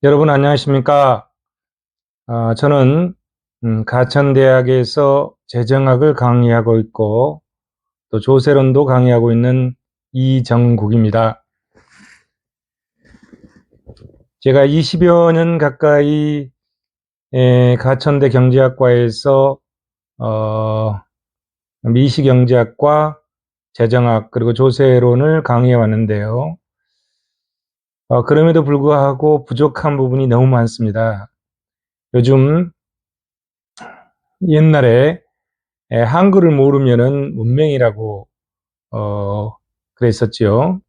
여러분 안녕하십니까? 저는 가천대학에서 재정학을 강의하고 있고 또 조세론도 강의하고 있는 이정국입니다. 제가 20여 년 가까이 가천대 경제학과에서 어, 미시경제학과 재정학 그리고 조세론을 강의해 왔는데요. 그럼에도 불구하고 부족한 부분이 너무 많습니다. 요즘 옛날에 한글을 모르면은 문맹이라고 그랬었지요.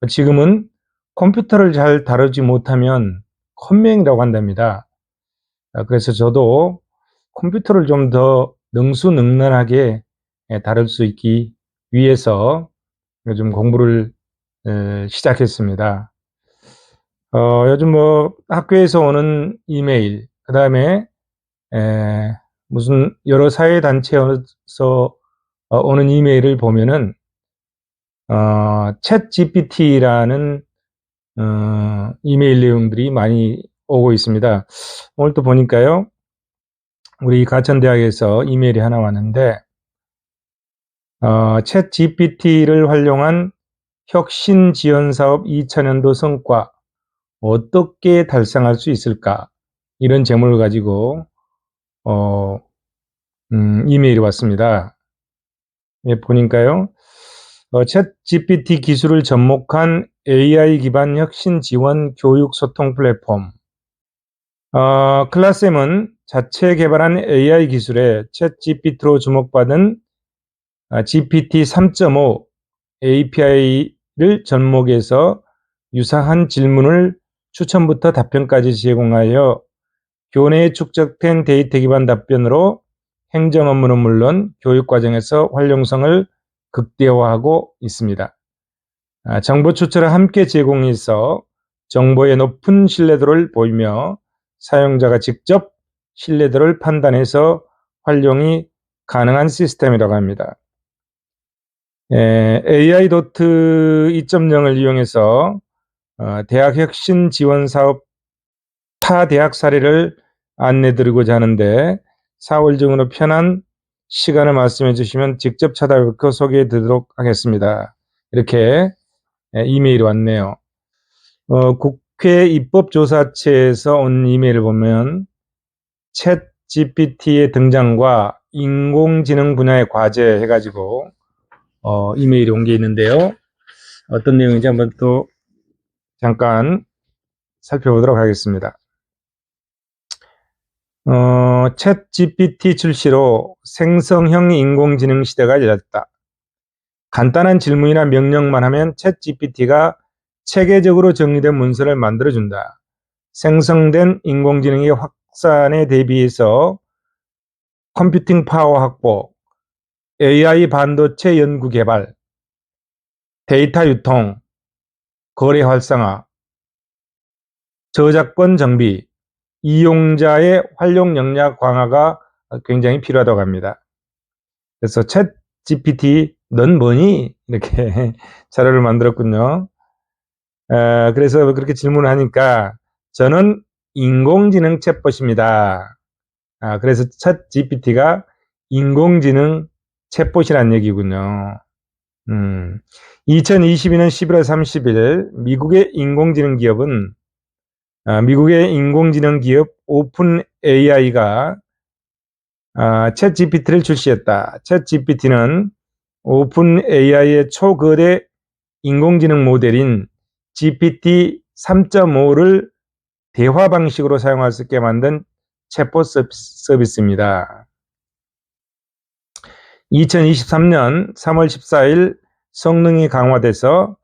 지금은 컴퓨터를 잘 다루지 못하면 컴맹이라고 한답니다. 그래서 저도 컴퓨터를 좀 더 능수능란하게 다룰 수 있기 위해서 요즘 공부를 시작했습니다. 요즘 뭐 학교에서 오는 이메일, 그 다음에 무슨 여러 사회단체에서 오는 이메일을 보면은 챗 GPT라는 이메일 내용들이 많이 오고 있습니다. 오늘 또 보니까요, 우리 가천대학에서 이메일이 하나 왔는데, 챗 GPT를 활용한 혁신 지원 사업 2000년도 성과 어떻게 달성할 수 있을까? 이런 제목을 가지고 어, 이메일이 왔습니다. 예, 보니까요, 챗 GPT 기술을 접목한 AI 기반 혁신 지원 교육 소통 플랫폼. 클라쌤은 자체 개발한 AI 기술에 챗 GPT로 주목받은 GPT 3.5 API를 접목해서 유사한 질문을 추천부터 답변까지 제공하여 교내에 축적된 데이터 기반 답변으로 행정 업무는 물론 교육 과정에서 활용성을 극대화하고 있습니다. 정보 추천을 함께 제공해서 정보의 높은 신뢰도를 보이며 사용자가 직접 신뢰도를 판단해서 활용이 가능한 시스템이라고 합니다. AI 도트 2.0을 이용해서 대학 혁신 지원 사업 타 대학 사례를 안내 드리고자 하는데 4월 중으로 편한 시간을 말씀해 주시면 직접 찾아뵙고 소개해 드리도록 하겠습니다. 이렇게 이메일이 왔네요. 국회 입법조사처에서 온 이메일을 보면 챗 GPT의 등장과 인공지능 분야의 과제 해가지고 이메일이 온 게 있는데요. 어떤 내용인지 한번 또 잠깐 살펴보도록 하겠습니다. 챗 GPT 출시로 생성형 인공지능 시대가 열렸다. 간단한 질문이나 명령만 하면 챗 GPT가 체계적으로 정리된 문서를 만들어준다. 생성된 인공지능의 확산에 대비해서 컴퓨팅 파워 확보, AI 반도체 연구 개발, 데이터 유통, 거래 활성화, 저작권 정비, 이용자의 활용 역량 강화가 굉장히 필요하다고 합니다. 그래서 챗 GPT, 넌 뭐니? 이렇게 자료를 만들었군요. 그래서 그렇게 질문을 하니까 저는 인공지능 챗봇입니다. 그래서 챗 GPT가 인공지능 챗봇이라는 얘기군요. 2022년 11월 30일 미국의 인공지능 기업 오픈 AI가 챗 GPT를 출시했다. 챗 GPT는 오픈 AI의 초거대 인공지능 모델인 GPT 3.5를 대화 방식으로 사용할 수 있게 만든 챗봇 서비스입니다. 2023년 3월 14일 성능이 강화돼서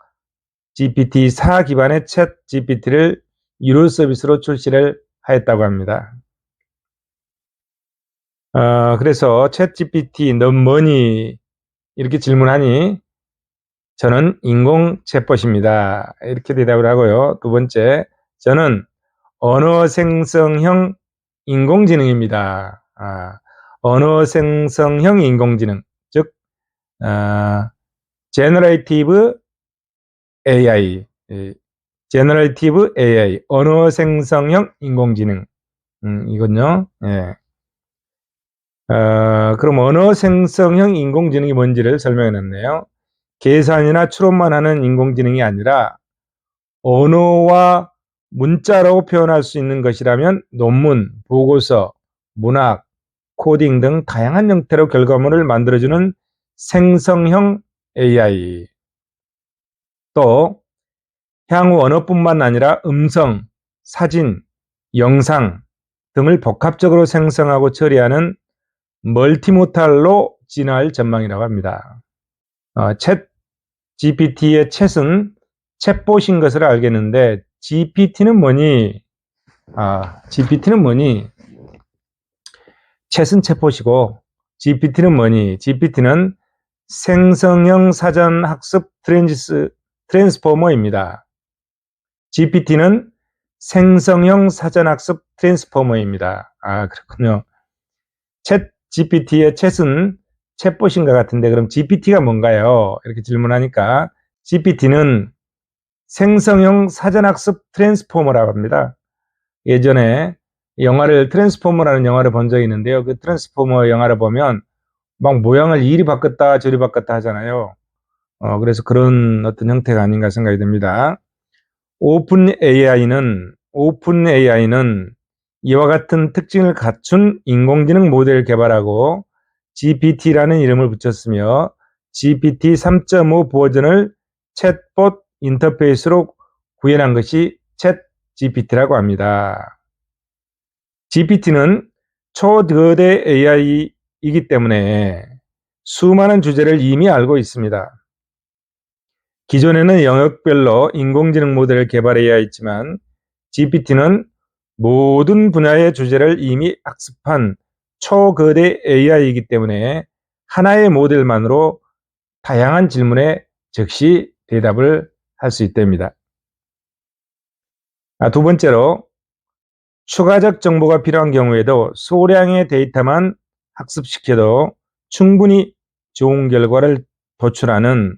GPT-4 기반의 챗 GPT를 유료 서비스로 출시를 하였다고 합니다. 그래서 챗 GPT 넌 뭐니? 이렇게 질문하니 저는 인공 챗봇입니다. 이렇게 대답을 하고요. 두 번째, 저는 언어 생성형 인공지능입니다. 언어 생성형 인공지능, 즉 Generative AI, Generative AI, 언어 생성형 인공지능. 이건요. 예. 그럼 언어 생성형 인공지능이 뭔지를 설명해 놨네요. 계산이나 추론만 하는 인공지능이 아니라 언어와 문자로 표현할 수 있는 것이라면 논문, 보고서, 문학, 코딩 등 다양한 형태로 결과물을 만들어주는 생성형 AI. 또 향후 언어뿐만 아니라 음성, 사진, 영상 등을 복합적으로 생성하고 처리하는 멀티모탈로 진화할 전망이라고 합니다. 챗 GPT의 챗은 챗봇인 것을 알겠는데 GPT는 뭐니? GPT는 뭐니? 챗은 챗봇이고 GPT는 뭐니? GPT는 생성형 사전 학습 트랜스포머입니다. GPT는 생성형 사전 학습 트랜스포머입니다. 그렇군요. 챗 GPT의 챗은 챗봇인 것 같은데 그럼 GPT가 뭔가요? 이렇게 질문하니까 GPT는 생성형 사전학습 트랜스포머라고 합니다. 예전에 트랜스포머라는 영화를 본 적이 있는데요. 그 트랜스포머 영화를 보면 막 모양을 이리 바꿨다 저리 바꿨다 하잖아요. 그래서 그런 어떤 형태가 아닌가 생각이 듭니다. 오픈 AI는 이와 같은 특징을 갖춘 인공지능 모델을 개발하고 GPT라는 이름을 붙였으며 GPT 3.5 버전을 챗봇 인터페이스로 구현한 것이 챗 GPT라고 합니다. GPT는 초거대 AI이기 때문에 수많은 주제를 이미 알고 있습니다. 기존에는 영역별로 인공지능 모델을 개발해야 했지만 GPT는 모든 분야의 주제를 이미 학습한 초거대 AI이기 때문에 하나의 모델만으로 다양한 질문에 즉시 대답을 할 수 있답니다. 두 번째로 추가적 정보가 필요한 경우에도 소량의 데이터만 학습시켜도 충분히 좋은 결과를 도출하는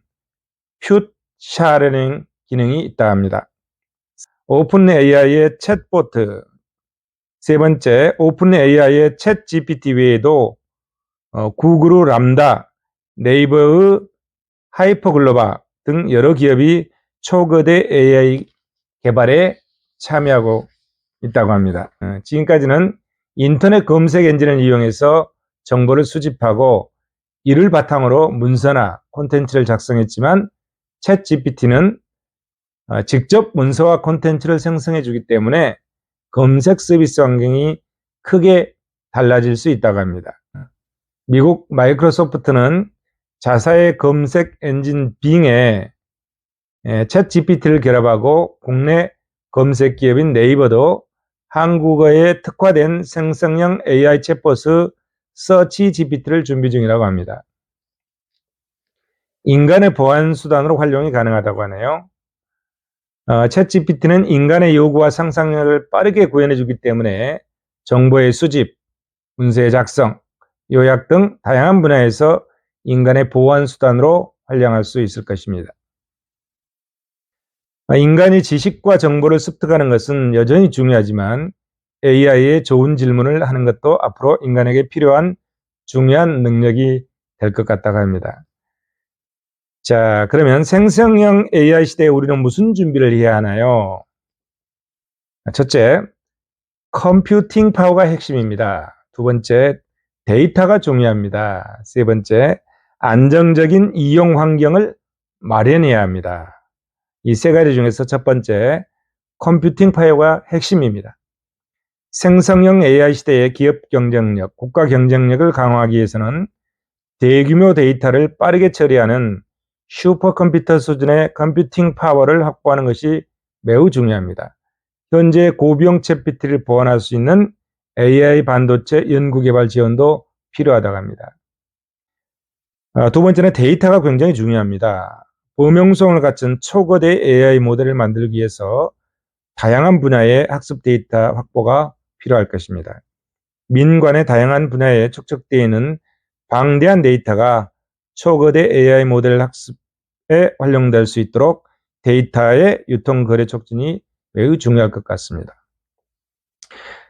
퓨처러닝 기능이 있다 합니다. 오픈 AI의 챗보트. 세 번째, 오픈 AI의 챗 GPT 외에도 구글의 람다, 네이버의 하이퍼글로바 등 여러 기업이 초거대 AI 개발에 참여하고 있다고 합니다. 지금까지는 인터넷 검색 엔진을 이용해서 정보를 수집하고 이를 바탕으로 문서나 콘텐츠를 작성했지만 챗 GPT는 직접 문서와 콘텐츠를 생성해 주기 때문에 검색 서비스 환경이 크게 달라질 수 있다고 합니다. 미국 마이크로소프트는 자사의 검색 엔진 빙에 챗 GPT를 결합하고 국내 검색 기업인 네이버도 한국어에 특화된 생성형 AI 챗봇의 서치 GPT를 준비 중이라고 합니다. 인간의 보안 수단으로 활용이 가능하다고 하네요. 챗 GPT는 인간의 요구와 상상력을 빠르게 구현해 주기 때문에 정보의 수집, 문서의 작성, 요약 등 다양한 분야에서 인간의 보안 수단으로 활용할 수 있을 것입니다. 인간이 지식과 정보를 습득하는 것은 여전히 중요하지만 AI에 좋은 질문을 하는 것도 앞으로 인간에게 필요한 중요한 능력이 될 것 같다고 합니다. 자, 그러면 생성형 AI 시대에 우리는 무슨 준비를 해야 하나요? 첫째, 컴퓨팅 파워가 핵심입니다. 두 번째, 데이터가 중요합니다. 세 번째, 안정적인 이용 환경을 마련해야 합니다. 이 세 가지 중에서 첫 번째, 컴퓨팅 파워가 핵심입니다. 생성형 AI 시대의 기업 경쟁력, 국가 경쟁력을 강화하기 위해서는 대규모 데이터를 빠르게 처리하는 슈퍼컴퓨터 수준의 컴퓨팅 파워를 확보하는 것이 매우 중요합니다. 현재 고비용 챗GPT를 보완할 수 있는 AI 반도체 연구개발 지원도 필요하다고 합니다. 두 번째는 데이터가 굉장히 중요합니다. 범용성을 갖춘 초거대 AI 모델을 만들기 위해서 다양한 분야의 학습 데이터 확보가 필요할 것입니다. 민관의 다양한 분야에 축적되어 있는 방대한 데이터가 초거대 AI 모델 학습에 활용될 수 있도록 데이터의 유통 거래 촉진이 매우 중요할 것 같습니다.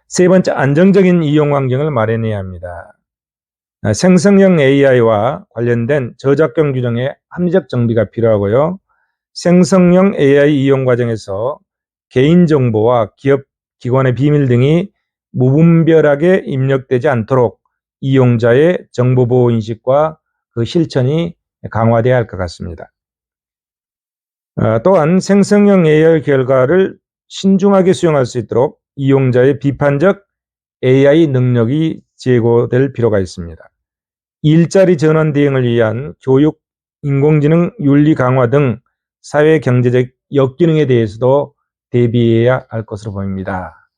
세 번째, 안정적인 이용 환경을 마련해야 합니다. 생성형 AI와 관련된 저작권 규정의 합리적 정비가 필요하고요. 생성형 AI 이용 과정에서 개인정보와 기업, 기관의 비밀 등이 무분별하게 입력되지 않도록 이용자의 정보보호 인식과 그 실천이 강화되어야 할 것 같습니다. 또한 생성형 AI 결과를 신중하게 수용할 수 있도록 이용자의 비판적 AI 능력이 제고될 필요가 있습니다. 일자리 전환 대응을 위한 교육, 인공지능 윤리 강화 등 사회 경제적 역기능에 대해서도 대비해야 할 것으로 보입니다.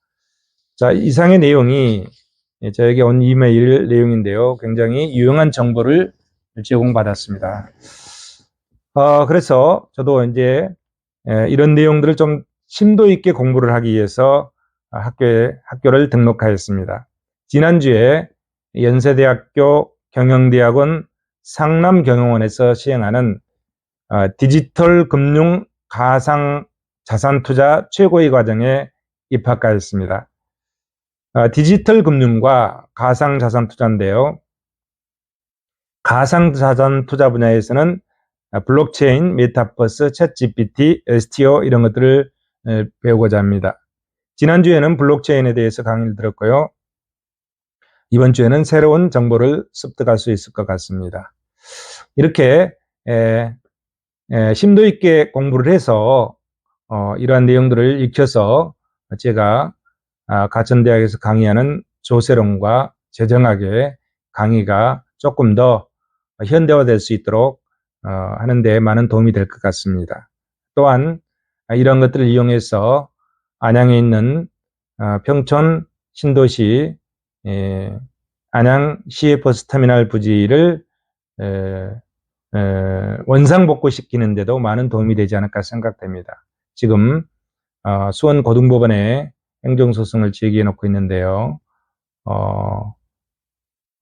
자, 이상의 내용이 저에게 온 이메일 내용인데요. 굉장히 유용한 정보를 제공받았습니다. 그래서 저도 이제 이런 내용들을 좀 심도 있게 공부를 하기 위해서 학교를 등록하였습니다. 지난주에 연세대학교 경영대학원 상남경영원에서 시행하는 디지털 금융 가상 자산 투자 최고의 과정에 입학하였습니다. 디지털 금융과 가상 자산 투자인데요. 가상 자산 투자 분야에서는 블록체인, 메타버스, 챗GPT, STO 이런 것들을 배우고자 합니다. 지난주에는 블록체인에 대해서 강의를 들었고요. 이번 주에는 새로운 정보를 습득할 수 있을 것 같습니다. 이렇게 심도 있게 공부를 해서 이러한 내용들을 익혀서 제가 가천대학에서 강의하는 조세롱과 재정학의 강의가 조금 더 현대화될 수 있도록 하는 데 많은 도움이 될 것 같습니다. 또한 이런 것들을 이용해서 안양에 있는 평촌 신도시 안양 시외버스터미널 부지를 원상복구시키는 데도 많은 도움이 되지 않을까 생각됩니다. 지금 수원고등법원에 행정소송을 제기해 놓고 있는데요.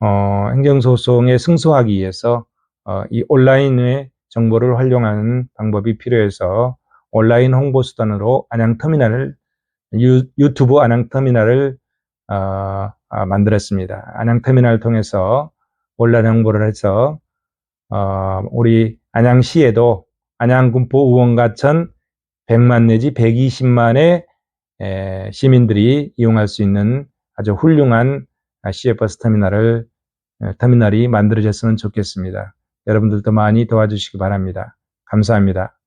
행정소송에 승소하기 위해서 이 온라인의 정보를 활용하는 방법이 필요해서 온라인 홍보수단으로 안양터미널을 유튜브 안양터미널을 만들었습니다. 안양터미널을 통해서 온라인 홍보를 해서 우리 안양시에도 안양군포 우원가천 100만 내지 120만의 시민들이 이용할 수 있는 아주 훌륭한 시외버스 터미널이 만들어졌으면 좋겠습니다. 여러분들도 많이 도와주시기 바랍니다. 감사합니다.